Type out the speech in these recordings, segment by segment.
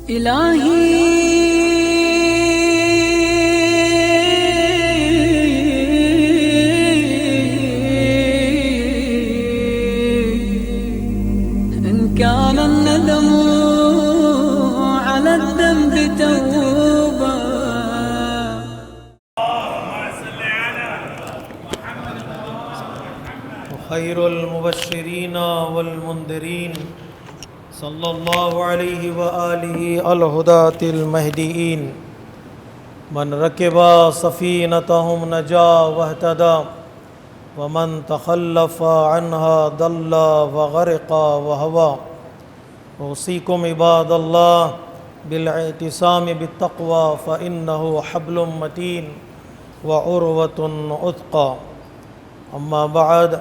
الہی إن كان الندم على الذنب توبة خير المبشرين والمنذرين صلى الله عليه وآله الهداة المهديين من ركب سفينتهم نجا واهتدى ومن تخلف عنها ضل وغرق وهوى أوصيكم عباد الله بالاعتصام بالتقوى فإنه حبل متين وعروة وثقى أما بعد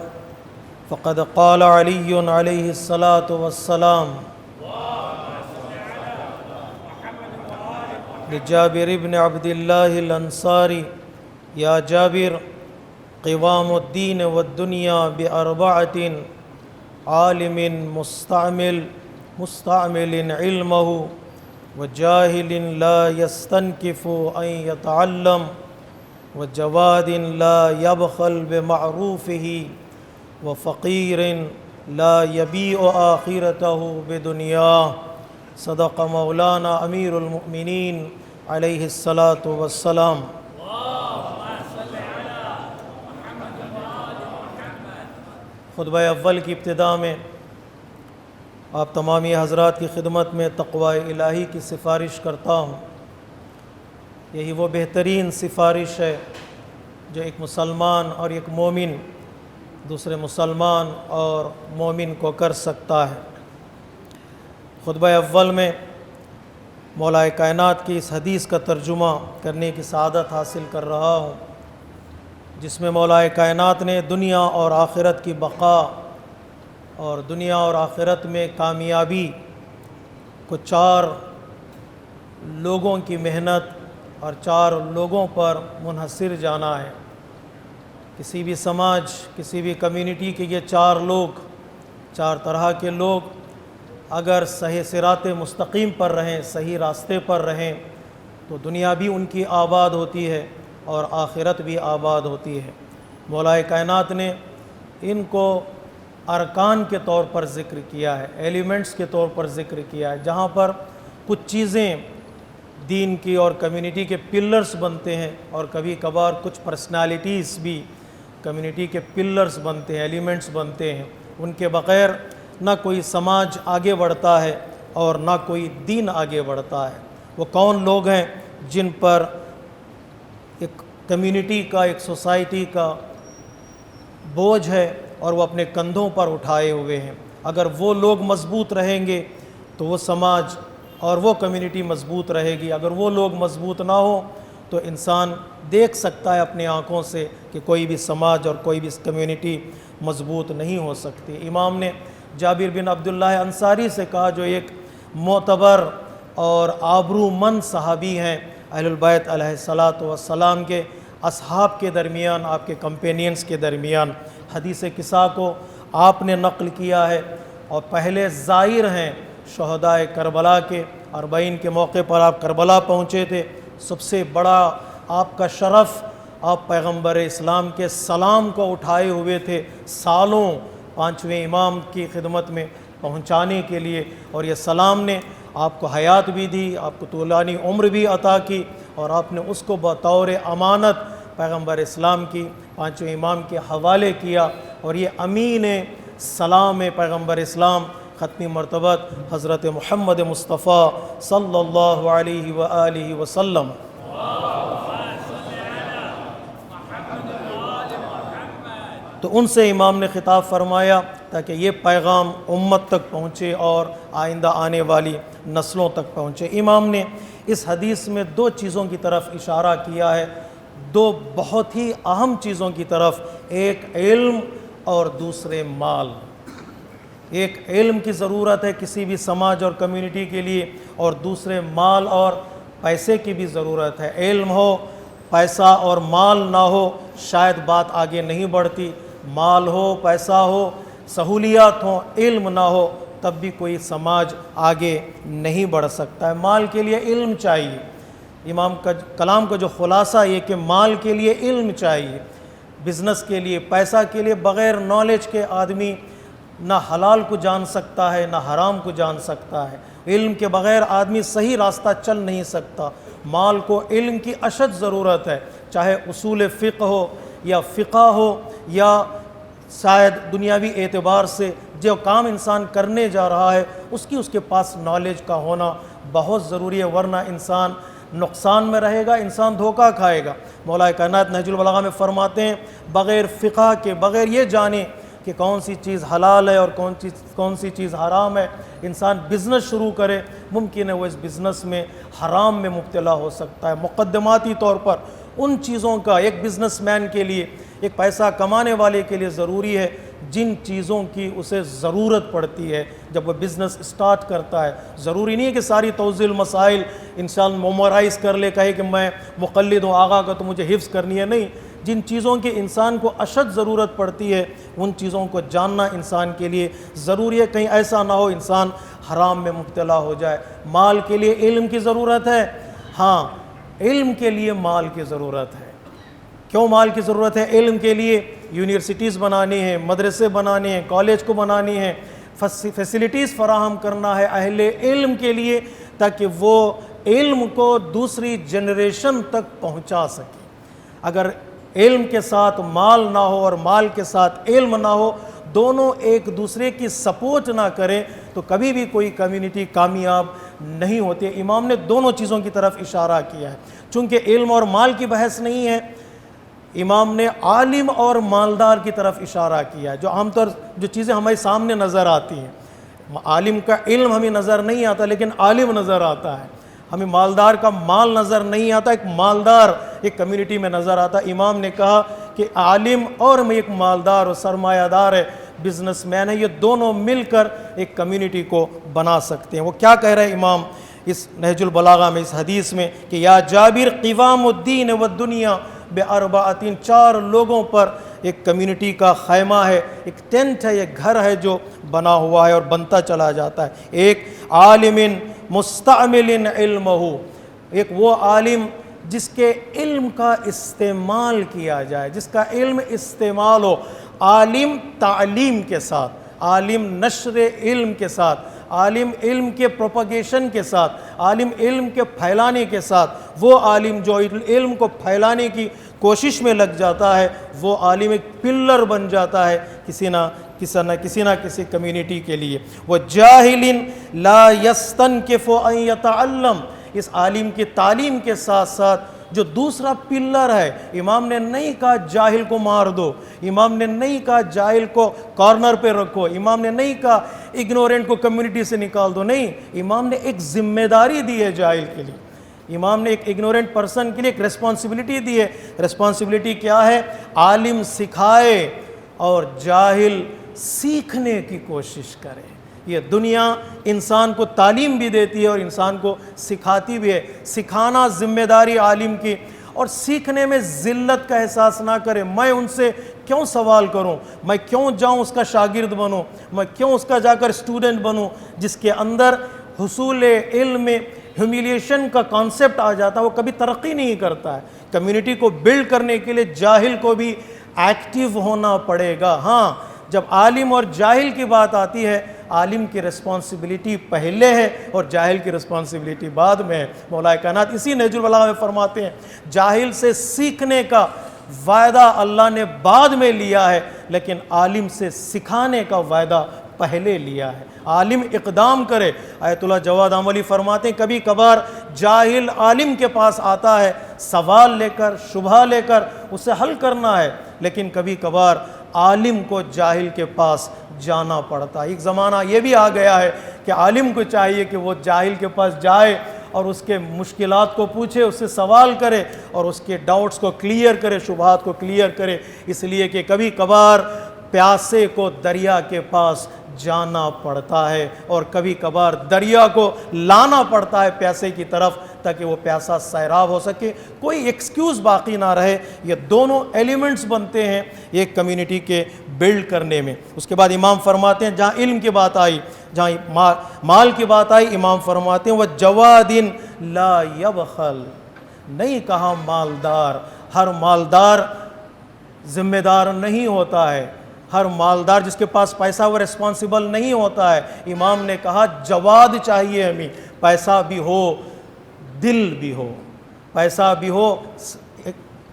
فقد قال علي عليه الصلاة والسلام لجابر بن عبد الله الأنصاري يا جابر قوام الدين والدنيا بأربعة عالم مستعمل علمه وجاهل لا يستنكف أن يتعلم وجواد لا يبخل بمعروفه وفقير لا يبيع آخرته بدنياه صدق مولانا امیر المؤمنین علیہ الصلاۃ والسلام۔ خطبہ اول کی ابتدا میں آپ تمامی حضرات کی خدمت میں تقوی الہی کی سفارش کرتا ہوں۔ یہی وہ بہترین سفارش ہے جو ایک مسلمان اور ایک مومن دوسرے مسلمان اور مومن کو کر سکتا ہے۔ خطبہ اول میں مولا کائنات کی اس حدیث کا ترجمہ کرنے کی سعادت حاصل کر رہا ہوں، جس میں مولا کائنات نے دنیا اور آخرت کی بقا اور دنیا اور آخرت میں کامیابی کو 4 لوگوں کی محنت اور 4 لوگوں پر منحصر جانا ہے۔ کسی بھی سماج، کسی بھی کمیونٹی کے یہ 4 لوگ، 4 طرح کے لوگ اگر صحیح صراط مستقیم پر رہیں، صحیح راستے پر رہیں، تو دنیا بھی ان کی آباد ہوتی ہے اور آخرت بھی آباد ہوتی ہے۔ مولا کائنات نے ان کو ارکان کے طور پر ذکر کیا ہے، ایلیمنٹس کے طور پر ذکر کیا ہے، جہاں پر کچھ چیزیں دین کی اور کمیونٹی کے پلرز بنتے ہیں، اور کبھی کبھار کچھ پرسنالٹیز بھی کمیونٹی کے پلرز بنتے ہیں، ایلیمنٹس بنتے ہیں۔ ان کے بغیر نہ کوئی سماج آگے بڑھتا ہے اور نہ کوئی دین آگے بڑھتا ہے۔ وہ کون لوگ ہیں جن پر ایک کمیونٹی کا، ایک سوسائٹی کا بوجھ ہے اور وہ اپنے کندھوں پر اٹھائے ہوئے ہیں؟ اگر وہ لوگ مضبوط رہیں گے تو وہ سماج اور وہ کمیونٹی مضبوط رہے گی۔ اگر وہ لوگ مضبوط نہ ہوں تو انسان دیکھ سکتا ہے اپنے آنکھوں سے کہ کوئی بھی سماج اور کوئی بھی کمیونٹی مضبوط نہیں ہو سکتی۔ امام نے جابر بن عبداللہ انصاری سے کہا، جو ایک معتبر اور آبرومند صحابی ہیں، اہل البیت علیہ الصلاۃ والسلام کے اصحاب کے درمیان، آپ کے کمپینینز کے درمیان حدیث قصہ کو آپ نے نقل کیا ہے، اور پہلے زائر ہیں شہداء کربلا کے۔ 40 کے موقع پر آپ کربلا پہنچے تھے۔ سب سے بڑا آپ کا شرف، آپ پیغمبر اسلام کے سلام کو اٹھائے ہوئے تھے سالوں 5ویں امام کی خدمت میں پہنچانے کے لیے، اور یہ سلام نے آپ کو حیات بھی دی، آپ کو طولانی عمر بھی عطا کی، اور آپ نے اس کو بطور امانت پیغمبر اسلام کی 5ویں امام کے حوالے کیا، اور یہ امین سلام پیغمبر اسلام ختمی مرتبت حضرت محمد مصطفیٰ صلی اللہ علیہ وآلہ وسلم۔ تو ان سے امام نے خطاب فرمایا تاکہ یہ پیغام امت تک پہنچے اور آئندہ آنے والی نسلوں تک پہنچے۔ امام نے اس حدیث میں 2 چیزوں کی طرف اشارہ کیا ہے، 2 بہت ہی اہم چیزوں کی طرف، ایک علم اور دوسرے مال۔ ایک علم کی ضرورت ہے کسی بھی سماج اور کمیونٹی کے لیے، اور دوسرے مال اور پیسے کی بھی ضرورت ہے۔ علم ہو، پیسہ اور مال نہ ہو شاید بات آگے نہیں بڑھتی۔ مال ہو، پیسہ ہو، سہولیات ہوں، علم نہ ہو تب بھی کوئی سماج آگے نہیں بڑھ سکتا ہے۔ مال کے لیے علم چاہیے۔ امام کا کلام کا جو خلاصہ یہ کہ مال کے لیے علم چاہیے۔ بزنس کے لیے، پیسہ کے لیے بغیر نالج کے آدمی نہ حلال کو جان سکتا ہے نہ حرام کو جان سکتا ہے۔ علم کے بغیر آدمی صحیح راستہ چل نہیں سکتا۔ مال کو علم کی اشد ضرورت ہے، چاہے اصول فقہ ہو یا فقہ ہو یا شاید دنیاوی اعتبار سے جو کام انسان کرنے جا رہا ہے اس کے پاس نالج کا ہونا بہت ضروری ہے، ورنہ انسان نقصان میں رہے گا، انسان دھوکہ کھائے گا۔ مولا کائنات نہج البلاغہ میں فرماتے ہیں بغیر فقہ کے، بغیر یہ جانے کہ کون سی چیز حلال ہے اور کون سی چیز حرام ہے، انسان بزنس شروع کرے، ممکن ہے وہ اس بزنس میں حرام میں مبتلا ہو سکتا ہے۔ مقدماتی طور پر ان چیزوں کا ایک بزنس مین کے لیے، ایک پیسہ کمانے والے کے لیے ضروری ہے جن چیزوں کی اسے ضرورت پڑتی ہے جب وہ بزنس اسٹارٹ کرتا ہے۔ ضروری نہیں ہے کہ ساری توضیح المسائل انسان میمورائز کر لے، کہے کہ میں مقلد ہوں آغا کا تو مجھے حفظ کرنی ہے، نہیں۔ جن چیزوں کی انسان کو اشد ضرورت پڑتی ہے ان چیزوں کو جاننا انسان کے لیے ضروری ہے، کہیں ایسا نہ ہو انسان حرام میں مبتلا ہو جائے۔ مال کے لیے علم کی ضرورت ہے، ہاں علم کے لیے مال کی ضرورت ہے۔ کیوں مال کی ضرورت ہے؟ علم کے لیے یونیورسٹیز بنانی ہیں، مدرسے بنانے ہیں، کالج کو بنانی ہیں، فیسلٹیز فراہم کرنا ہے اہل علم کے لیے تاکہ وہ علم کو دوسری جنریشن تک پہنچا سکے۔ اگر علم کے ساتھ مال نہ ہو اور مال کے ساتھ علم نہ ہو، دونوں ایک دوسرے کی سپورٹ نہ کریں تو کبھی بھی کوئی کمیونٹی کامیاب نہیں ہوتی۔ امام نے دونوں چیزوں کی طرف اشارہ کیا ہے۔ چونکہ علم اور مال کی بحث نہیں ہے، امام نے عالم اور مالدار کی طرف اشارہ کیا ہے۔ جو عام طور جو چیزیں ہمارے سامنے نظر آتی ہیں، عالم کا علم ہمیں نظر نہیں آتا لیکن عالم نظر آتا ہے، ہمیں مالدار کا مال نظر نہیں آتا، ایک مالدار ایک کمیونٹی میں نظر آتا۔ امام نے کہا کہ عالم اور میں ایک مالدار اور سرمایہ دار ہے، بزنس مین ہے، یہ دونوں مل کر ایک کمیونٹی کو بنا سکتے ہیں۔ وہ کیا کہہ رہے ہیں امام اس نہج البلاغہ میں، اس حدیث میں کہ یا جابر قوام الدین والدنیا باربعۃ، 4 لوگوں پر ایک کمیونٹی کا خیمہ ہے، ایک ٹینٹ ہے، ایک گھر ہے جو بنا ہوا ہے اور بنتا چلا جاتا ہے۔ ایک عالم مستعمل علمہ، ایک وہ عالم جس کے علم کا استعمال کیا جائے، جس کا علم استعمال ہو، عالم تعلیم کے ساتھ، عالم نشر علم کے ساتھ، عالم علم کے پروپیگیشن کے ساتھ، عالم علم کے پھیلانے کے ساتھ۔ وہ عالم جو علم کو پھیلانے کی کوشش میں لگ جاتا ہے وہ عالم ایک پلر بن جاتا ہے کسی نہ کسی کمیونٹی کے لیے۔ وہ جاہل لا یستنکف ان یتعلم، اس عالم کی تعلیم کے ساتھ ساتھ جو دوسرا پلر ہے، امام نے نہیں کہا جاہل کو مار دو، امام نے نہیں کہا جاہل کو کارنر پہ رکھو، امام نے نہیں کہا اگنورینٹ کو کمیونٹی سے نکال دو، نہیں، امام نے ایک ذمہ داری دی ہے جاہل کے لیے، امام نے ایک اگنورینٹ پرسن کے لیے ایک ریسپانسبلٹی دی ہے۔ ریسپانسبلٹی کیا ہے؟ عالم سکھائے اور جاہل سیکھنے کی کوشش کرے۔ یہ دنیا انسان کو تعلیم بھی دیتی ہے اور انسان کو سکھاتی بھی ہے۔ سکھانا ذمہ داری عالم کی، اور سیکھنے میں ذلت کا احساس نہ کرے، میں ان سے کیوں سوال کروں، میں کیوں جاؤں اس کا شاگرد بنوں، میں کیوں اس کا جا کر اسٹوڈنٹ بنوں۔ جس کے اندر حصول علم میں ہیومیلیشن کا کانسیپٹ آ جاتا ہے وہ کبھی ترقی نہیں کرتا ہے۔ کمیونٹی کو بلڈ کرنے کے لیے جاہل کو بھی ایکٹیو ہونا پڑے گا۔ ہاں، جب عالم اور جاہل کی بات آتی ہے، عالم کی رسپانسبلٹی پہلے ہے اور جاہل کی رسپانسبلٹی بعد میں ہے۔ مولا کائنات اسی نہج البلاغہ میں فرماتے ہیں جاہل سے سیکھنے کا وعدہ اللہ نے بعد میں لیا ہے لیکن عالم سے سکھانے کا وعدہ پہلے لیا ہے۔ عالم اقدام کرے۔ آیت اللہ جواد عملی فرماتے ہیں کبھی کبھار جاہل عالم کے پاس آتا ہے سوال لے کر، شبہ لے کر، اسے حل کرنا ہے، لیکن کبھی کبھار عالم کو جاہل کے پاس جانا پڑتا ہے۔ ایک زمانہ یہ بھی آ گیا ہے کہ عالم کو چاہیے کہ وہ جاہل کے پاس جائے اور اس کے مشکلات کو پوچھے، اس سے سوال کرے اور اس کے ڈاؤٹس کو کلیئر کرے، شبہات کو کلیئر کرے، اس لیے کہ کبھی کبھار پیاسے کو دریا کے پاس جانا پڑتا ہے اور کبھی کبھار دریا کو لانا پڑتا ہے پیاسے کی طرف تاکہ وہ پیاسا سیراب ہو سکے، کوئی ایکسکیوز باقی نہ رہے۔ یہ دونوں ایلیمنٹس بنتے ہیں ایک کمیونٹی کے بلڈ کرنے میں۔ اس کے بعد امام فرماتے ہیں جہاں علم کی بات آئی، جہاں مال کی بات آئی، امام فرماتے ہیں وَجَوَادٍ لَا يَبْخَلْ، نہیں کہا مالدار، ہر مالدار ذمہ دار نہیں ہوتا ہے، ہر مالدار جس کے پاس پیسہ وہ ریسپانسیبل نہیں ہوتا ہے۔ امام نے کہا جواد چاہیے ہمیں، پیسہ بھی ہو دل بھی ہو، پیسہ بھی ہو،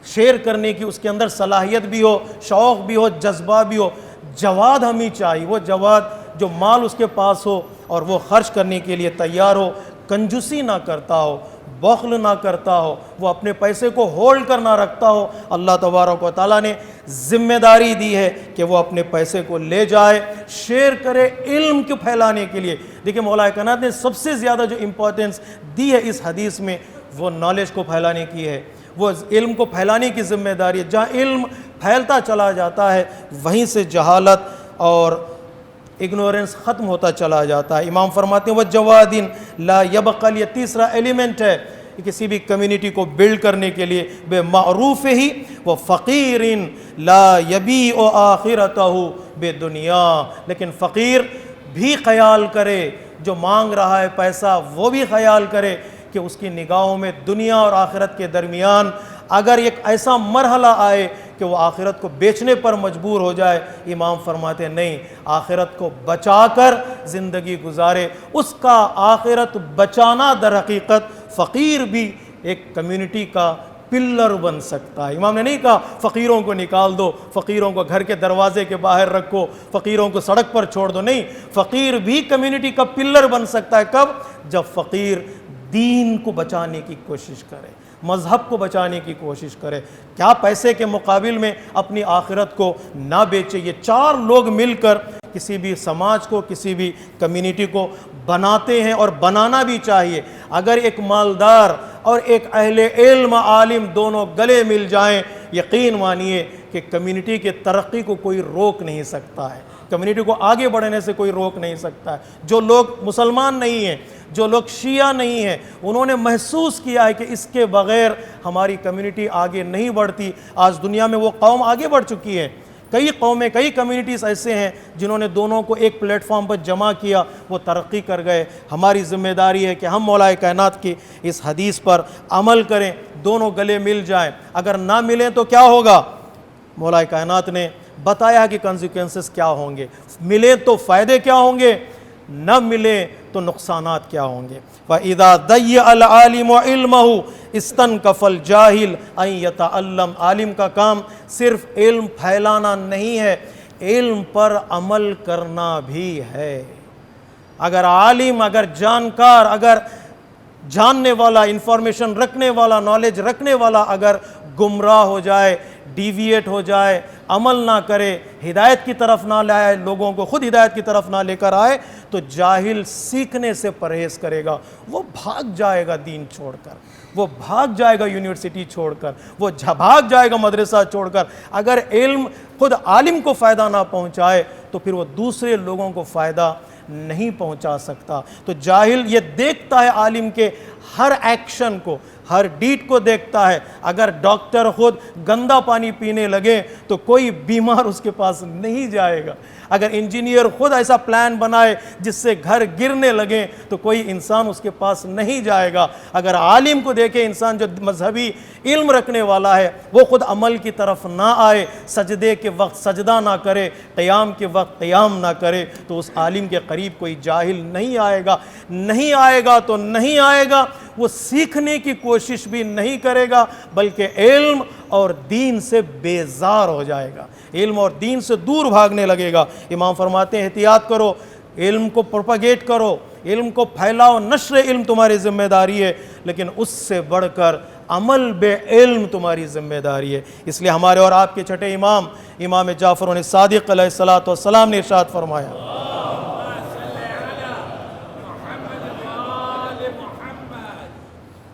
شیئر کرنے کی اس کے اندر صلاحیت بھی ہو، شوق بھی ہو، جذبہ بھی ہو، جواد ہمیں چاہیے، وہ جواد جو مال اس کے پاس ہو اور وہ خرچ کرنے کے لیے تیار ہو، کنجوسی نہ کرتا ہو، بخل نہ کرتا ہو، وہ اپنے پیسے کو ہولڈ کر نہ رکھتا ہو۔ اللہ تبارک و تعالیٰ نے ذمہ داری دی ہے کہ وہ اپنے پیسے کو لے جائے، شیئر کرے علم کو پھیلانے کے لیے۔ دیکھیں مولا کائنات نے سب سے زیادہ جو امپورٹنس دی ہے اس حدیث میں وہ نالج کو پھیلانے کی ہے، وہ علم کو پھیلانے کی ذمہ داری ہے۔ جہاں علم پھیلتا چلا جاتا ہے وہیں سے جہالت اور اگنورنس ختم ہوتا چلا جاتا ہے۔ امام فرماتے ہیں وَجَوَادٍ لَا يَبْخَلْ، یہ تیسرا ایلیمنٹ ہے کسی بھی کمیونٹی کو بلڈ کرنے کے لیے، بے معروف ہی وہ فقیر لا یبیع آخرتہ بے دنیا، لیکن فقیر بھی خیال کرے، جو مانگ رہا ہے پیسہ وہ بھی خیال کرے کہ اس کی نگاہوں میں دنیا اور آخرت کے درمیان اگر ایک ایسا مرحلہ آئے کہ وہ آخرت کو بیچنے پر مجبور ہو جائے، امام فرماتے ہیں نہیں، آخرت کو بچا کر زندگی گزارے۔ اس کا آخرت بچانا در حقیقت فقیر بھی ایک کمیونٹی کا پلر بن سکتا ہے۔ امام نے نہیں کہا فقیروں کو نکال دو، فقیروں کو گھر کے دروازے کے باہر رکھو، فقیروں کو سڑک پر چھوڑ دو، نہیں، فقیر بھی کمیونٹی کا پلر بن سکتا ہے۔ کب؟ جب فقیر دین کو بچانے کی کوشش کرے، مذہب کو بچانے کی کوشش کرے، کیا پیسے کے مقابل میں اپنی آخرت کو نہ بیچے۔ یہ چار لوگ مل کر کسی بھی سماج کو، کسی بھی کمیونٹی کو بناتے ہیں اور بنانا بھی چاہیے۔ اگر ایک مالدار اور ایک اہل علم عالم دونوں گلے مل جائیں، یقین مانیے کہ کمیونٹی کے ترقی کو کوئی روک نہیں سکتا ہے، کمیونٹی کو آگے بڑھنے سے کوئی روک نہیں سکتا ہے۔ جو لوگ مسلمان نہیں ہیں، جو لوگ شیعہ نہیں ہیں، انہوں نے محسوس کیا ہے کہ اس کے بغیر ہماری کمیونٹی آگے نہیں بڑھتی۔ آج دنیا میں وہ قوم آگے بڑھ چکی ہے، کئی قومیں، کئی کمیونٹیز ایسے ہیں جنہوں نے دونوں کو ایک پلیٹ فارم پر جمع کیا، وہ ترقی کر گئے۔ ہماری ذمہ داری ہے کہ ہم مولا کائنات کی اس حدیث پر عمل کریں، دونوں گلے مل جائیں۔ اگر نہ ملیں تو کیا ہوگا؟ مولا کائنات نے بتایا کہ کنسیکوینسز کیا ہوں گے، ملیں تو فائدے کیا ہوں گے، نہ ملیں تو نقصانات کیا ہوں گے۔ وَإِذَا ضَيَّعَ الْعَالِمُ عِلْمَهُ اسْتَنْكَفَ الْجَاهِلُ أَنْ يَتَعَلَّمَ، عالم کا کام صرف علم پھیلانا نہیں ہے، علم پر عمل کرنا بھی ہے۔ اگر عالم، اگر جانکار، اگر جاننے والا، انفارمیشن رکھنے والا، نالج رکھنے والا اگر گمراہ ہو جائے، ڈیویٹ ہو جائے، عمل نہ کرے، ہدایت کی طرف نہ لائے، لوگوں کو خود ہدایت کی طرف نہ لے کر آئے، تو جاہل سیکھنے سے پرہیز کرے گا، وہ بھاگ جائے گا دین چھوڑ کر، وہ بھاگ جائے گا یونیورسٹی چھوڑ کر، وہ بھاگ جائے گا مدرسہ چھوڑ کر۔ اگر علم خود عالم کو فائدہ نہ پہنچائے تو پھر وہ دوسرے لوگوں کو فائدہ نہیں پہنچا سکتا۔ تو جاہل یہ دیکھتا ہے عالم کے ہر ایکشن کو، ہر ڈیٹ کو دیکھتا ہے۔ اگر ڈاکٹر خود گندا پانی پینے لگے تو کوئی بیمار اس کے پاس نہیں جائے گا۔ اگر انجینئر خود ایسا پلان بنائے جس سے گھر گرنے لگے تو کوئی انسان اس کے پاس نہیں جائے گا۔ اگر عالم کو دیکھے انسان جو مذہبی علم رکھنے والا ہے، وہ خود عمل کی طرف نہ آئے، سجدے کے وقت سجدہ نہ کرے، قیام کے وقت قیام نہ کرے، تو اس عالم کے قریب کوئی جاہل نہیں آئے گا۔ نہیں آئے گا تو نہیں آئے گا، وہ سیکھنے کی کوشش بھی نہیں کرے گا، بلکہ علم اور دین سے بیزار ہو جائے گا، علم اور دین سے دور بھاگنے لگے گا۔ امام فرماتے ہیں احتیاط کرو، علم کو پروپیگیٹ کرو، علم کو پھیلاؤ، نشر علم تمہاری ذمہ داری ہے، لیکن اس سے بڑھ کر عمل بے علم تمہاری ذمہ داری ہے۔ اس لیے ہمارے اور آپ کے چھٹے امام، امام جعفر صادق علیہ السلام نے ارشاد فرمایا،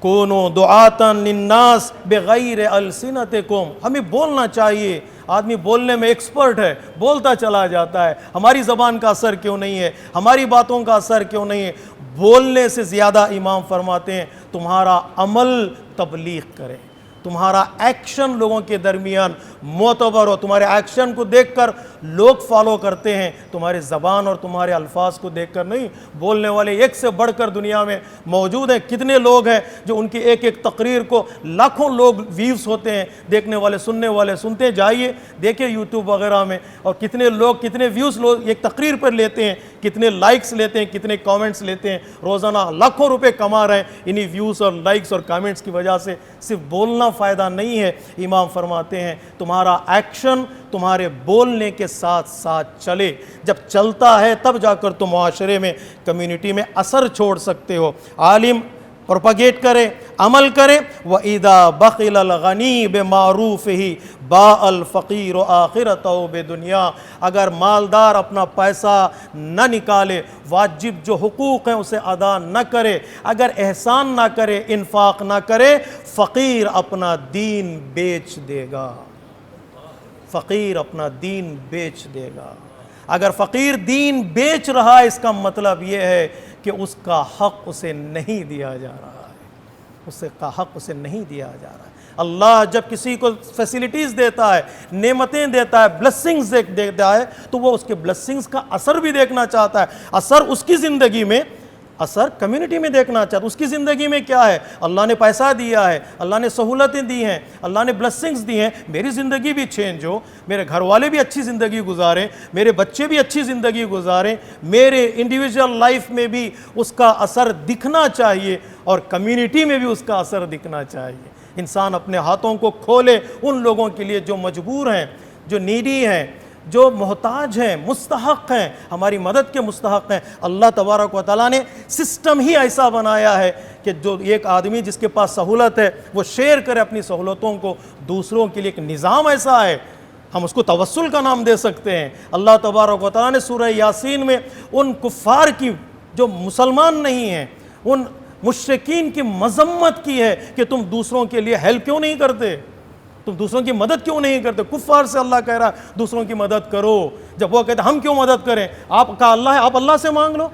کونو دعاتاً للناس بغیر السنتکم، ہمیں بولنا چاہیے۔ آدمی بولنے میں ایکسپرٹ ہے، بولتا چلا جاتا ہے، ہماری زبان کا اثر کیوں نہیں ہے، ہماری باتوں کا اثر کیوں نہیں ہے؟ بولنے سے زیادہ امام فرماتے ہیں تمہارا عمل تبلیغ کرے، تمہارا ایکشن لوگوں کے درمیان معتبر ہو، تمہارے ایکشن کو دیکھ کر لوگ فالو کرتے ہیں، تمہاری زبان اور تمہارے الفاظ کو دیکھ کر نہیں۔ بولنے والے ایک سے بڑھ کر دنیا میں موجود ہیں، کتنے لوگ ہیں جو ان کی ایک ایک تقریر کو لاکھوں لوگ ویوز ہوتے ہیں، دیکھنے والے سننے والے سنتے ہیں۔ جائیے دیکھیں یوٹیوب وغیرہ میں، اور کتنے لوگ کتنے ویوز لوگ ایک تقریر پر لیتے ہیں، کتنے لائکس لیتے ہیں، کتنے کامنٹس لیتے ہیں، روزانہ لاکھوں روپے کما رہے ہیں انہی ویوز اور لائکس اور کامنٹس کی وجہ سے۔ صرف بولنا فائدہ نہیں ہے، امام فرماتے ہیں تمہارا ایکشن تمہارے بولنے کے ساتھ ساتھ چلے، جب چلتا ہے تب جا کر تم معاشرے میں، کمیونٹی میں اثر چھوڑ سکتے ہو۔ عالم پروپیگیٹ کرے، عمل کرے۔ وَإِذَا بَخِلَ الْغَنِي بِمَعْرُوفِهِ بَاءَ الْفَقِيرُ آخِرَتَهُ بِدُنْيَا، اگر مالدار اپنا پیسہ نہ نکالے، واجب جو حقوق ہیں اسے ادا نہ کرے، اگر احسان نہ کرے، انفاق نہ کرے، فقیر اپنا دین بیچ دے گا، فقیر اپنا دین بیچ دے گا۔ اگر فقیر دین بیچ رہا ہے، اس کا مطلب یہ ہے کہ اس کا حق اسے نہیں دیا جا رہا ہے، اس کا حق اسے نہیں دیا جا رہا ہے۔ اللہ جب کسی کو فیسیلیٹیز دیتا ہے، نعمتیں دیتا ہے، بلیسنگز دیتا ہے، تو وہ اس کے بلیسنگز کا اثر بھی دیکھنا چاہتا ہے، اثر اس کی زندگی میں، اثر کمیونٹی میں دیکھنا چاہتا ہے۔ اس کی زندگی میں کیا ہے؟ اللہ نے پیسہ دیا ہے، اللہ نے سہولتیں دی ہیں، اللہ نے بلیسنگز دی ہیں، میری زندگی بھی چینج ہو، میرے گھر والے بھی اچھی زندگی گزاریں، میرے بچے بھی اچھی زندگی گزاریں، میرے انڈیویجول لائف میں بھی اس کا اثر دکھنا چاہیے، اور کمیونٹی میں بھی اس کا اثر دکھنا چاہیے۔ انسان اپنے ہاتھوں کو کھولے ان لوگوں کے لیے جو مجبور ہیں، جو نیڈی ہیں، جو محتاج ہیں، مستحق ہیں، ہماری مدد کے مستحق ہیں۔ اللہ تبارک و تعالیٰ نے سسٹم ہی ایسا بنایا ہے کہ جو ایک آدمی جس کے پاس سہولت ہے وہ شیئر کرے اپنی سہولتوں کو دوسروں کے لیے، ایک نظام ایسا ہے، ہم اس کو توسل کا نام دے سکتے ہیں۔ اللہ تبارک و تعالیٰ نے سورہ یاسین میں ان کفار کی جو مسلمان نہیں ہیں، ان مشرکین کی مذمت کی ہے کہ تم دوسروں کے لیے ہیلپ کیوں نہیں کرتے، تم دوسروں کی مدد کیوں نہیں کرتے۔ کفار سے اللہ کہہ رہا ہے دوسروں کی مدد کرو، جب وہ کہتے ہیں ہم کیوں مدد کریں، آپ کا اللہ ہے، آپ اللہ سے مانگ لو۔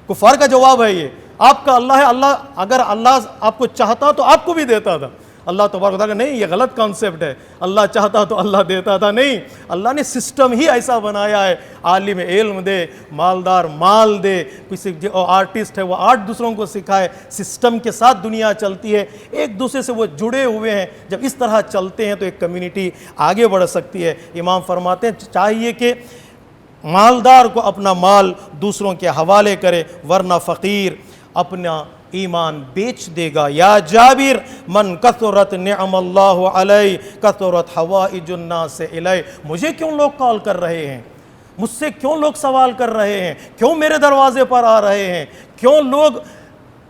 کفار کا جواب ہے یہ، آپ کا اللہ ہے، اللہ اگر اللہ آپ کو چاہتا تو آپ کو بھی دیتا تھا۔ اللہ تبارک و تعالیٰ نہیں، یہ غلط کانسیپٹ ہے، اللہ چاہتا تو اللہ دیتا تھا، نہیں، اللہ نے سسٹم ہی ایسا بنایا ہے، عالم علم دے، مالدار مال دے، کسی جو آرٹسٹ ہے وہ آرٹ دوسروں کو سکھائے، سسٹم کے ساتھ دنیا چلتی ہے، ایک دوسرے سے وہ جڑے ہوئے ہیں، جب اس طرح چلتے ہیں تو ایک کمیونٹی آگے بڑھ سکتی ہے۔ امام فرماتے ہیں چاہیے کہ مالدار کو اپنا مال دوسروں کے حوالے کرے، ورنہ فقیر اپنا ایمان بیچ دے گا۔ یا جابر من کثرت نعم اللہ علیہ کثرت حوائج الناس الیہ، مجھے کیوں لوگ کال کر رہے ہیں، مجھ سے کیوں لوگ سوال کر رہے ہیں، کیوں میرے دروازے پر آ رہے ہیں، کیوں لوگ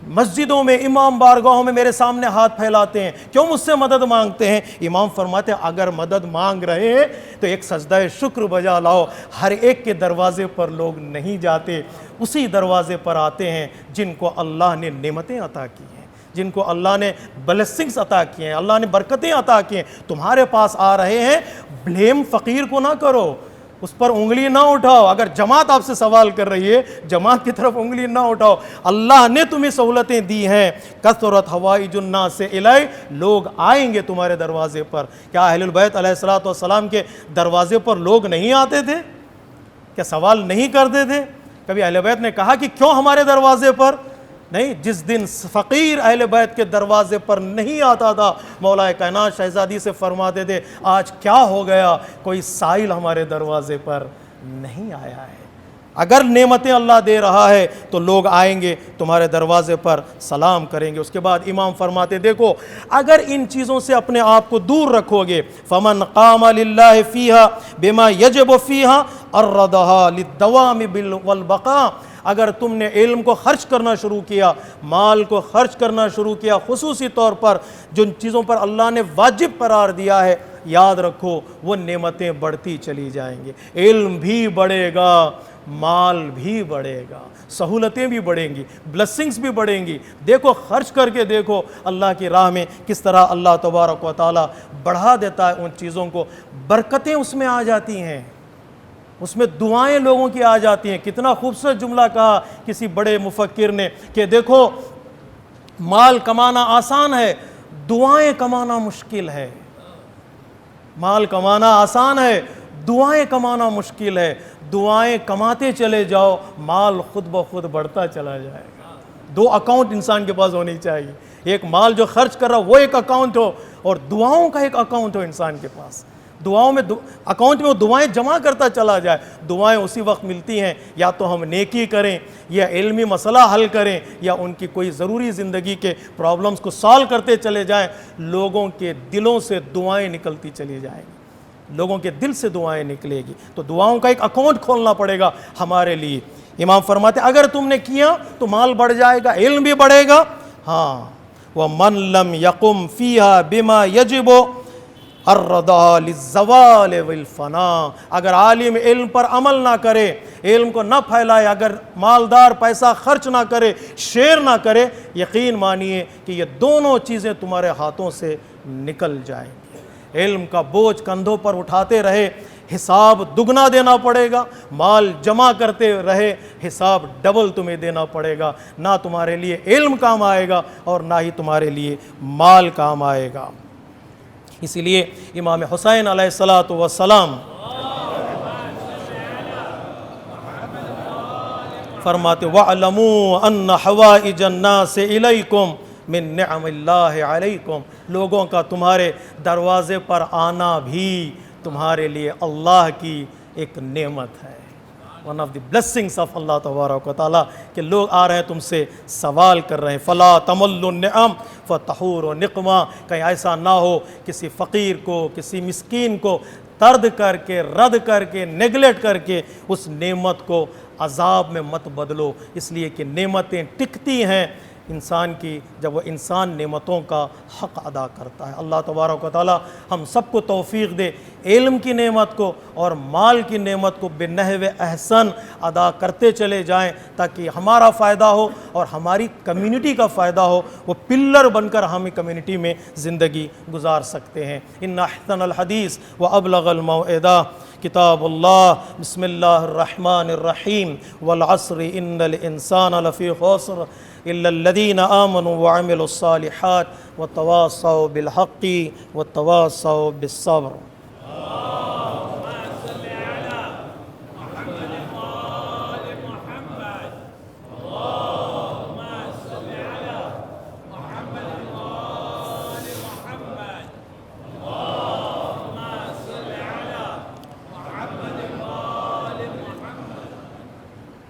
مسجدوں میں، امام بارگاہوں میں میرے سامنے ہاتھ پھیلاتے ہیں، کیوں مجھ سے مدد مانگتے ہیں۔ امام فرماتے ہیں اگر مدد مانگ رہے ہیں تو ایک سجدہ شکر بجا لاؤ، ہر ایک کے دروازے پر لوگ نہیں جاتے، اسی دروازے پر آتے ہیں جن کو اللہ نے نعمتیں عطا کی ہیں، جن کو اللہ نے بلیسنگز عطا کیے ہیں، اللہ نے برکتیں عطا کی ہیں۔ تمہارے پاس آ رہے ہیں، بلیم فقیر کو نہ کرو، اس پر انگلی نہ اٹھاؤ۔ اگر جماعت آپ سے سوال کر رہی ہے، جماعت کی طرف انگلی نہ اٹھاؤ، اللہ نے تمہیں سہولتیں دی ہیں۔ کثرت حوائج الناس الیہ، لوگ آئیں گے تمہارے دروازے پر۔ کیا اہل البیت علیہ الصلوۃ والسلام کے دروازے پر لوگ نہیں آتے تھے؟ کیا سوال نہیں کرتے تھے؟ کبھی اہل بیت نے کہا کہ کیوں ہمارے دروازے پر نہیں؟ جس دن فقیر اہل بیت کے دروازے پر نہیں آتا تھا، مولا کائنات شہزادی سے فرماتے تھے آج کیا ہو گیا، کوئی سائل ہمارے دروازے پر نہیں آیا ہے۔ اگر نعمتیں اللہ دے رہا ہے تو لوگ آئیں گے تمہارے دروازے پر، سلام کریں گے۔ اس کے بعد امام فرماتے دیکھو اگر ان چیزوں سے اپنے آپ کو دور رکھو گے، فمن قام للہ فیہا بما یجب فیہا اردہا للدوام والبقاء، اگر تم نے علم کو خرچ کرنا شروع کیا، مال کو خرچ کرنا شروع کیا، خصوصی طور پر جن چیزوں پر اللہ نے واجب قرار دیا ہے، یاد رکھو وہ نعمتیں بڑھتی چلی جائیں گے، علم بھی بڑھے گا، مال بھی بڑھے گا، سہولتیں بھی بڑھیں گی، بلیسنگز بھی بڑھیں گی۔ دیکھو خرچ کر کے دیکھو اللہ کی راہ میں کس طرح اللہ تبارک و تعالیٰ بڑھا دیتا ہے ان چیزوں کو، برکتیں اس میں آ جاتی ہیں، اس میں دعائیں لوگوں کی آ جاتی ہیں۔ کتنا خوبصورت جملہ کہا کسی بڑے مفکر نے کہ دیکھو مال کمانا آسان ہے، دعائیں کمانا مشکل ہے. مال کمانا آسان ہے، دعائیں کمانا مشکل ہے. دعائیں کماتے چلے جاؤ، مال خود بخود بڑھتا چلا جائے گا. 2 اکاؤنٹ انسان کے پاس ہونی چاہیے. ایک مال جو خرچ کر رہا وہ ایک اکاؤنٹ ہو، اور دعاؤں کا ایک اکاؤنٹ ہو انسان کے پاس. دعاؤں میں اکاؤنٹ میں وہ دعائیں جمع کرتا چلا جائے. دعائیں اسی وقت ملتی ہیں یا تو ہم نیکی کریں، یا علمی مسئلہ حل کریں، یا ان کی کوئی ضروری زندگی کے پرابلمز کو سالو کرتے چلے جائیں. لوگوں کے دلوں سے دعائیں نکلتی چلی جائیں گی، لوگوں کے دل سے دعائیں نکلے گی. تو دعاؤں کا ایک اکاؤنٹ کھولنا پڑے گا ہمارے لیے. امام فرماتے اگر تم نے کیا تو مال بڑھ جائے گا، علم بھی بڑھے گا. ہاں، وَمَن لَّمْ يَقُمْ فِيهَا بِمَا يَجِبُ الرَّدَى لِلزَّوَالِ وَالْفَنَاءِ. اگر عالم علم پر عمل نہ کرے، علم کو نہ پھیلائے، اگر مالدار پیسہ خرچ نہ کرے، شیئر نہ کرے، یقین مانیے کہ یہ دونوں چیزیں تمہارے ہاتھوں سے نکل جائیں گی. علم کا بوجھ کندھوں پر اٹھاتے رہے، حساب دگنا دینا پڑے گا. مال جمع کرتے رہے، حساب ڈبل تمہیں دینا پڑے گا. نہ تمہارے لیے علم کام آئے گا اور نہ ہی تمہارے لیے مال کام آئے گا. اسی لیے امام حسین علیہ الصلاۃ والسلام فرماتے وَاعْلَمُوا أَنَّ حَوَائِجَ النَّاسِ إِلَيْكُمْ مِن نِعَمِ اللَّهِ عَلَيْكُمْ. لوگوں کا تمہارے دروازے پر آنا بھی تمہارے لیے اللہ کی ایک نعمت ہے. One of the blessings of Allah تبارک و تعالیٰ کہ لوگ آ رہے ہیں تم سے سوال کر رہے ہیں. فلا تمل النعم فتحور نقمہ. کہیں ایسا نہ ہو کسی فقیر کو، کسی مسکین کو طرد کر کے، رد کر کے، نیگلیکٹ کر کے اس نعمت کو عذاب میں مت بدلو. اس لیے کہ نعمتیں ٹکتی ہیں انسان کی جب وہ انسان نعمتوں کا حق ادا کرتا ہے. اللہ تبارک و تعالی ہم سب کو توفیق دے علم کی نعمت کو اور مال کی نعمت کو بنحو احسن ادا کرتے چلے جائیں تاکہ ہمارا فائدہ ہو اور ہماری کمیونٹی کا فائدہ ہو. وہ پلر بن کر ہم کمیونٹی میں زندگی گزار سکتے ہیں. ان احسن الحدیث و ابلغ الموعظہ کتاب اللہ. بسم اللہ الرحمن الرحیم. والعصر ان الانسان لفی خسر الا الذین آمنوا وعملوا الصالحات وتواصوا بالحق وتواصوا بالصبر.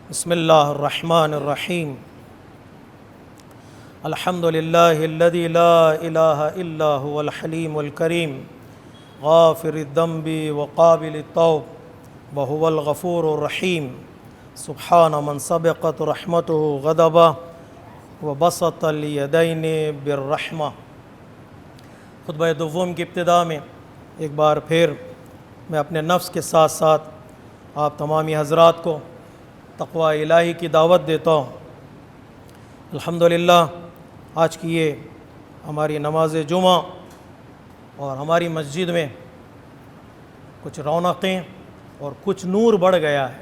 بسم اللہ الرحمن الرحیم. الحمد للہ الذی لا الہ الا هو الحلیم الکریم غافر الذنب وقابل التوب وهو الغفور الرحیم. سبحان من سبقت رحمته غضبا وبسط الیدین بالرحمہ. خطبہ دوم کی ابتدا میں ایک بار پھر میں اپنے نفس کے ساتھ ساتھ آپ تمامی حضرات کو تقوی الہی کی دعوت دیتا ہوں. الحمدللہ آج کی یہ ہماری نماز جمعہ اور ہماری مسجد میں کچھ رونقیں اور کچھ نور بڑھ گیا ہے.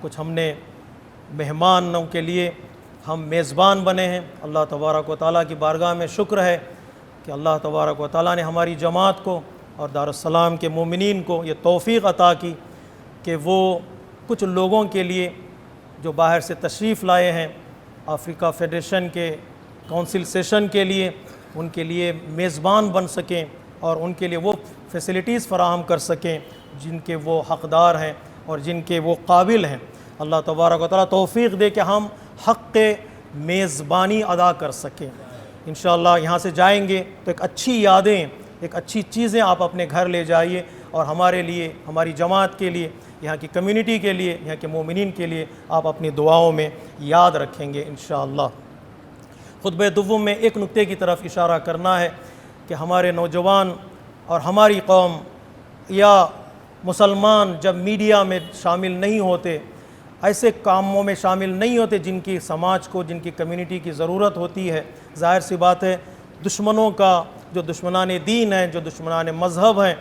کچھ ہم نے مہمانوں کے لیے ہم میزبان بنے ہیں. اللہ تبارک و تعالیٰ کی بارگاہ میں شکر ہے کہ اللہ تبارک و تعالیٰ نے ہماری جماعت کو اور دارالسلام کے مومنین کو یہ توفیق عطا کی کہ وہ کچھ لوگوں کے لیے جو باہر سے تشریف لائے ہیں افریقہ فیڈریشن کے کونسل سیشن کے لیے ان کے لیے میزبان بن سکیں اور ان کے لیے وہ فیسلٹیز فراہم کر سکیں جن کے وہ حقدار ہیں اور جن کے وہ قابل ہیں. اللہ تبارک و تعالیٰ توفیق دے کہ ہم حق میزبانی ادا کر سکیں. انشاءاللہ یہاں سے جائیں گے تو ایک اچھی یادیں، ایک اچھی چیزیں آپ اپنے گھر لے جائیے اور ہمارے لیے، ہماری جماعت کے لیے، یہاں کی کمیونٹی کے لیے، یہاں کے مومنین کے لیے آپ اپنی دعاؤں میں یاد رکھیں گے انشاءاللہ. خطبہ دوم میں ایک نقطے کی طرف اشارہ کرنا ہے کہ ہمارے نوجوان اور ہماری قوم یا مسلمان جب میڈیا میں شامل نہیں ہوتے، ایسے کاموں میں شامل نہیں ہوتے جن کی سماج کو، جن کی کمیونٹی کی ضرورت ہوتی ہے، ظاہر سی بات ہے دشمنوں کا، جو دشمنان دین ہیں، جو دشمنان مذہب ہیں،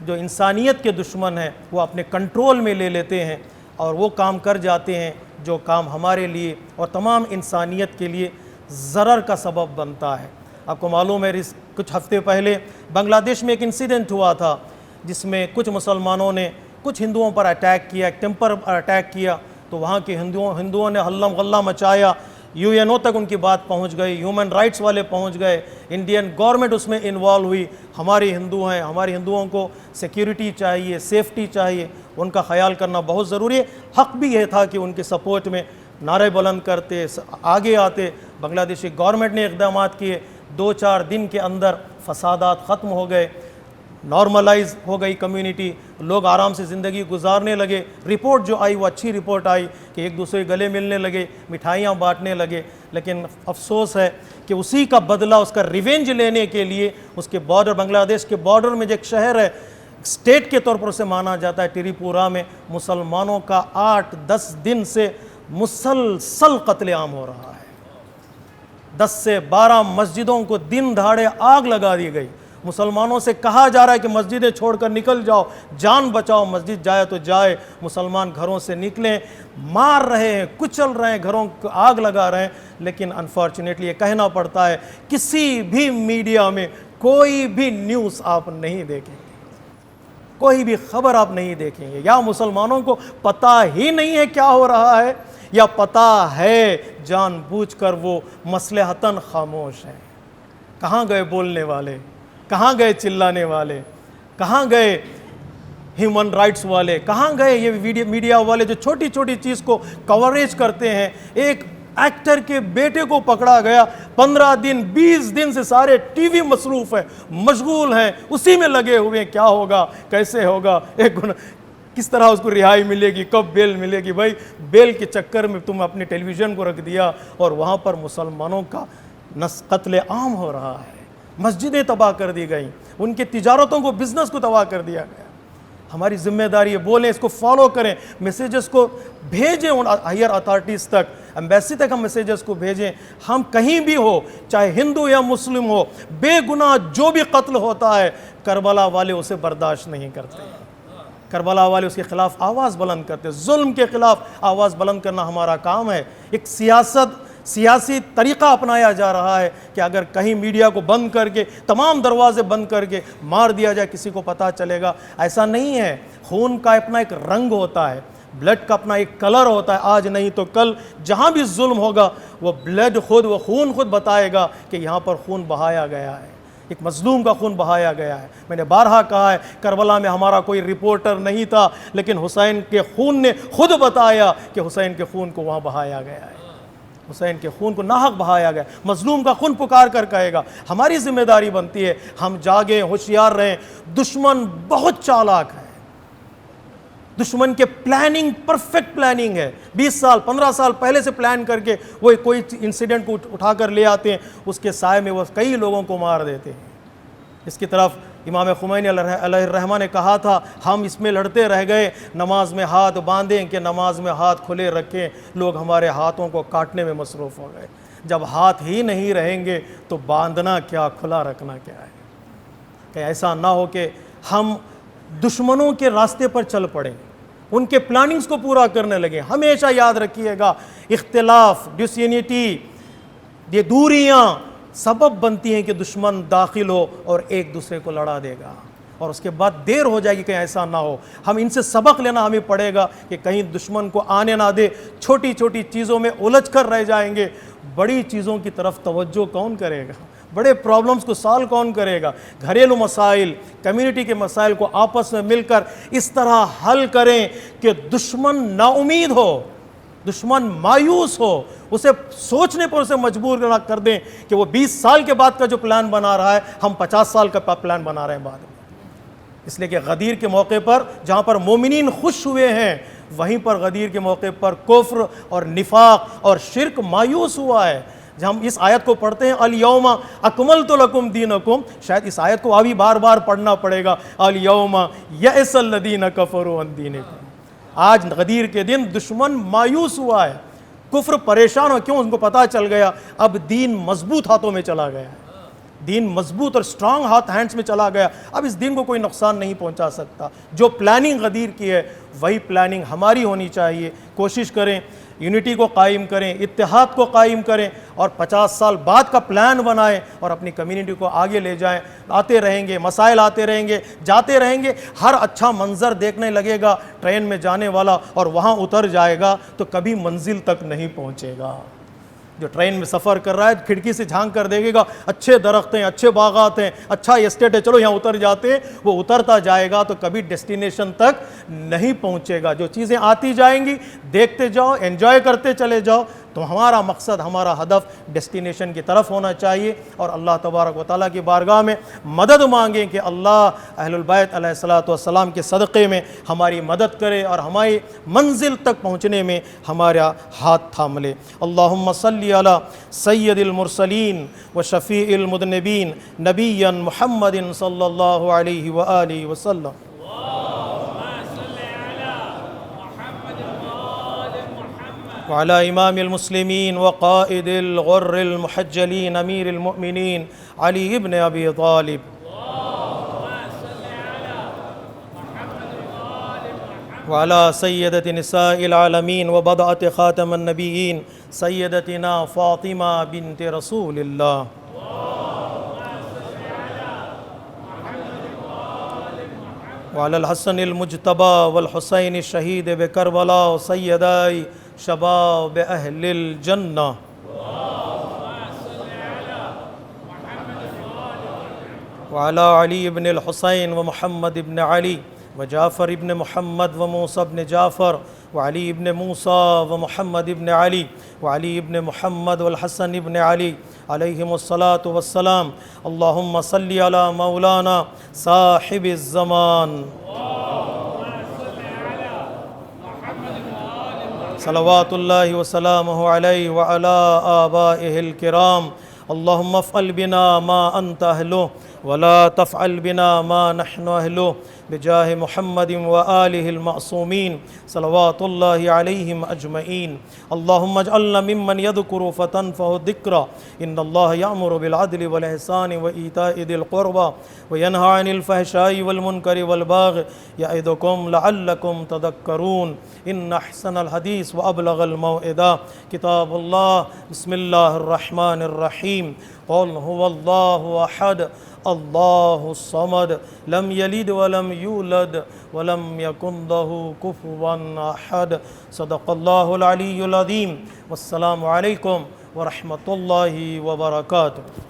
جو انسانیت کے دشمن ہیں، وہ اپنے کنٹرول میں لے لیتے ہیں اور وہ کام کر جاتے ہیں جو کام ہمارے لیے اور تمام انسانیت کے لیے ضرر کا سبب بنتا ہے. آپ کو معلوم ہے کچھ ہفتے پہلے بنگلہ دیش میں ایک انسیڈنٹ ہوا تھا جس میں کچھ مسلمانوں نے کچھ ہندوؤں پر اٹیک کیا، ایک ٹیمپر پر اٹیک کیا، تو وہاں کے ہندوؤں نے ہلم غلہ مچایا، UN تک ان کی بات پہنچ گئی، ہیومن رائٹس والے پہنچ گئے، انڈین گورنمنٹ اس میں انوالو ہوئی۔ ہمارے ہندو ہیں، ہمارے ہندوؤں کو سیکیورٹی چاہیے، سیفٹی چاہیے، ان کا خیال کرنا بہت ضروری ہے۔ حق بھی یہ تھا کہ ان کے سپورٹ میں نعرے بلند کرتے، آگے آتے۔ بنگلہ دیشی گورنمنٹ نے اقدامات کیے، 2-4 دن کے اندر فسادات ختم ہو گئے، نارملائز ہو گئی کمیونٹی، لوگ آرام سے زندگی گزارنے لگے۔ رپورٹ جو آئی وہ اچھی رپورٹ آئی کہ ایک دوسرے کے گلے ملنے لگے، مٹھائیاں بانٹنے لگے، لیکن افسوس ہے کہ اسی کا بدلہ، اس کا ریونج لینے کے لیے اس کے بارڈر، بنگلہ دیش کے بارڈر میں جو ایک شہر ہے، اسٹیٹ کے طور پر اسے مانا جاتا ہے، تریپورہ میں مسلمانوں کا 8-10 دن سے مسلسل قتل عام ہو رہا ہے۔ 10 سے 12 مسجدوں کو دن دہاڑے آگ لگا دی گئی۔ مسلمانوں سے کہا جا رہا ہے کہ مسجدیں چھوڑ کر نکل جاؤ، جان بچاؤ، مسجد جائے تو جائے، مسلمان گھروں سے نکلیں، مار رہے ہیں، کچل رہے ہیں، گھروں کو آگ لگا رہے ہیں، لیکن انفارچونیٹلی یہ کہنا پڑتا ہے کسی بھی میڈیا میں کوئی بھی نیوز آپ نہیں دیکھیں گے، کوئی بھی خبر آپ نہیں دیکھیں گے۔ یا مسلمانوں کو پتہ ہی نہیں ہے کیا ہو رہا ہے، یا پتہ ہے جان بوجھ کر وہ مصلحتاً خاموش ہیں۔ کہاں گئے بولنے والے؟ کہاں گئے چلانے والے؟ کہاں گئے ہیومن رائٹس والے؟ کہاں گئے یہ میڈیا والے جو چھوٹی چھوٹی چیز کو کوریج کرتے ہیں؟ ایک ایکٹر کے بیٹے کو پکڑا گیا، 15 دن 20 دن سے سارے ٹی وی مصروف ہیں، مشغول ہیں، اسی میں لگے ہوئے ہیں، کیا ہوگا، کیسے ہوگا، کس طرح اس کو رہائی ملے گی، کب بیل ملے گی۔ بھائی بیل کے چکر میں تم اپنے ٹیلی ویژن کو رکھ دیا اور وہاں پر مسلمانوں کا قتل عام ہو رہا ہے، مسجدیں تباہ کر دی گئیں، ان کے تجارتوں کو، بزنس کو تباہ کر دیا گیا۔ ہماری ذمہ داری ہے، بولیں، اس کو فالو کریں، میسیجز کو بھیجیں ان ہائر اتھارٹیز تک، ایمبیسی تک ہم میسیجز کو بھیجیں۔ ہم کہیں بھی ہو، چاہے ہندو یا مسلم ہو، بے گناہ جو بھی قتل ہوتا ہے، کربلا والے اسے برداشت نہیں کرتے، کربلا والے اس کے خلاف آواز بلند کرتے، ظلم کے خلاف آواز بلند کرنا ہمارا کام ہے۔ ایک سیاسی طریقہ اپنایا جا رہا ہے کہ اگر کہیں میڈیا کو بند کر کے، تمام دروازے بند کر کے مار دیا جائے، کسی کو پتہ چلے گا، ایسا نہیں ہے۔ خون کا اپنا ایک رنگ ہوتا ہے، بلڈ کا اپنا ایک کلر ہوتا ہے، آج نہیں تو کل جہاں بھی ظلم ہوگا وہ خون خود بتائے گا کہ یہاں پر خون بہایا گیا ہے، ایک مظلوم کا خون بہایا گیا ہے۔ میں نے بارہا کہا ہے، کربلا میں ہمارا کوئی رپورٹر نہیں تھا، لیکن حسین کے خون نے خود بتایا کہ حسین کے خون کو وہاں بہایا گیا ہے، حسین کے خون کو ناحق بہایا گیا۔ مظلوم کا خون پکار کر کہے گا۔ ہماری ذمہ داری بنتی ہے ہم جاگیں، ہوشیار رہیں۔ دشمن بہت چالاک ہے، دشمن کے پلاننگ، پرفیکٹ پلاننگ ہے، 20 سال 15 سال پہلے سے پلان کر کے وہ کوئی انسیڈنٹ کو اٹھا کر لے آتے ہیں، اس کے سائے میں وہ کئی لوگوں کو مار دیتے ہیں۔ اس کی طرف امام خمینی علیہ الرحمہ نے کہا تھا، ہم اس میں لڑتے رہ گئے، نماز میں ہاتھ باندھیں کہ نماز میں ہاتھ کھلے رکھیں، لوگ ہمارے ہاتھوں کو کاٹنے میں مصروف ہو گئے۔ جب ہاتھ ہی نہیں رہیں گے تو باندھنا کیا، کھلا رکھنا کیا ہے؟ کہ ایسا نہ ہو کہ ہم دشمنوں کے راستے پر چل پڑیں، ان کے پلاننگز کو پورا کرنے لگیں۔ ہمیشہ یاد رکھیے گا، اختلاف، ڈسیونٹی، یہ دوریاں سبب بنتی ہیں کہ دشمن داخل ہو اور ایک دوسرے کو لڑا دے گا، اور اس کے بعد دیر ہو جائے گی کہ ایسا نہ ہو۔ ہم ان سے سبق لینا ہمیں پڑے گا کہ کہیں دشمن کو آنے نہ دے، چھوٹی چھوٹی چیزوں میں الجھ کر رہ جائیں گے، بڑی چیزوں کی طرف توجہ کون کرے گا؟ بڑے پرابلمز کو سالو کون کرے گا؟ گھریلو مسائل، کمیونٹی کے مسائل کو آپس میں مل کر اس طرح حل کریں کہ دشمن نا امید ہو، دشمن مایوس ہو، اسے سوچنے پر اسے مجبور نہ کر دیں کہ وہ 20 سال کے بعد کا جو پلان بنا رہا ہے ہم 50 سال کا پلان بنا رہے ہیں بعد میں۔ اس لیے کہ غدیر کے موقع پر جہاں پر مومنین خوش ہوئے ہیں، وہیں پر غدیر کے موقع پر کفر اور نفاق اور شرک مایوس ہوا ہے۔ جب ہم اس آیت کو پڑھتے ہیں، الیوم اکملت لکم دینکم، شاید اس آیت کو ابھی بار بار پڑھنا پڑے گا، الیوم یئس الذین کفروا عن دینکم۔ آج غدیر کے دن دشمن مایوس ہوا ہے، کفر پریشان ہو، کیوں؟ ان کو پتہ چل گیا اب دین مضبوط ہاتھوں میں چلا گیا ہے، دین مضبوط اور سٹرانگ ہینڈز میں چلا گیا، اب اس دین کو کوئی نقصان نہیں پہنچا سکتا۔ جو پلاننگ غدیر کی ہے وہی پلاننگ ہماری ہونی چاہیے۔ کوشش کریں یونٹی کو قائم کریں، اتحاد کو قائم کریں، اور 50 سال بعد کا پلان بنائیں اور اپنی کمیونٹی کو آگے لے جائیں۔ آتے رہیں گے مسائل، آتے رہیں گے، جاتے رہیں گے، ہر اچھا منظر دیکھنے لگے گا ٹرین میں جانے والا اور وہاں اتر جائے گا تو کبھی منزل تک نہیں پہنچے گا۔ جو ٹرین میں سفر کر رہا ہے کھڑکی سے جھانک کر دیکھے گا، اچھے درخت ہیں، اچھے باغات ہیں، اچھا اسٹیٹ ہے، چلو یہاں اتر جاتے ہیں، وہ اترتا جائے گا تو کبھی ڈیسٹینیشن تک نہیں پہنچے گا۔ جو چیزیں آتی جائیں گی دیکھتے جاؤ، انجوائے کرتے چلے جاؤ، تو ہمارا مقصد، ہمارا ہدف ڈیسٹینیشن کی طرف ہونا چاہیے، اور اللہ تبارک و تعالیٰ کی بارگاہ میں مدد مانگیں کہ اللہ اہل البیت علیہ الصلاۃ والسلام کے صدقے میں ہماری مدد کرے اور ہماری منزل تک پہنچنے میں ہمارا ہاتھ تھام لے۔ اللہم صلی علی سید المرسلین و شفیع المذنبین نبیا محمد صلی اللہ علیہ وآلہ وسلم۔ وعلى إمام المسلمين وقائد الغر المحجلين أمير المؤمنين علي بن أبي طالب وعلى سيدة نساء العالمين وبضعة خاتم النبيين سيدتنا فاطمة بنت رسول الله وعلى الحسن المجتبى والحسين الشهيد بكربلاء سيداي شباب أهل الجنة وعلى علي بن الحسين ومحمد بن علي وجعفر بن محمد وموسى بن جعفر وعلي بن موسى ومحمد بن علي وعلي بن محمد والحسن بن علي عليهم الصلاة والسلام۔ اللهم صل على مولانا صاحب الزمان صلوات الله وسلامه عليه وعلى آبائه الكرام۔ اللهم افعل بنا ما أنت أهله ولا تفعل بنا ما نحن أهله بجاه محمد وآله المعصومين صلوات الله عليهم أجمعين۔ اللهم اجعلنا ممن يذكر فتنفعه الذكرى، إن الله يأمر بالعدل والإحسان وإيتاء ذي القربى وينهى عن الفحشاء والمنكر والبغي يعظكم لعلكم تذكرون۔ إن أحسن الحديث وأبلغ الموعظة كتاب الله، بسم الله الرحمن الرحيم، قل هو الله أحد الله الصمد لم يلد ولم يولد ولم يكن له كفوا أحد۔ صدق الله العلي العظيم، والسلام عليكم ورحمة الله وبركاته۔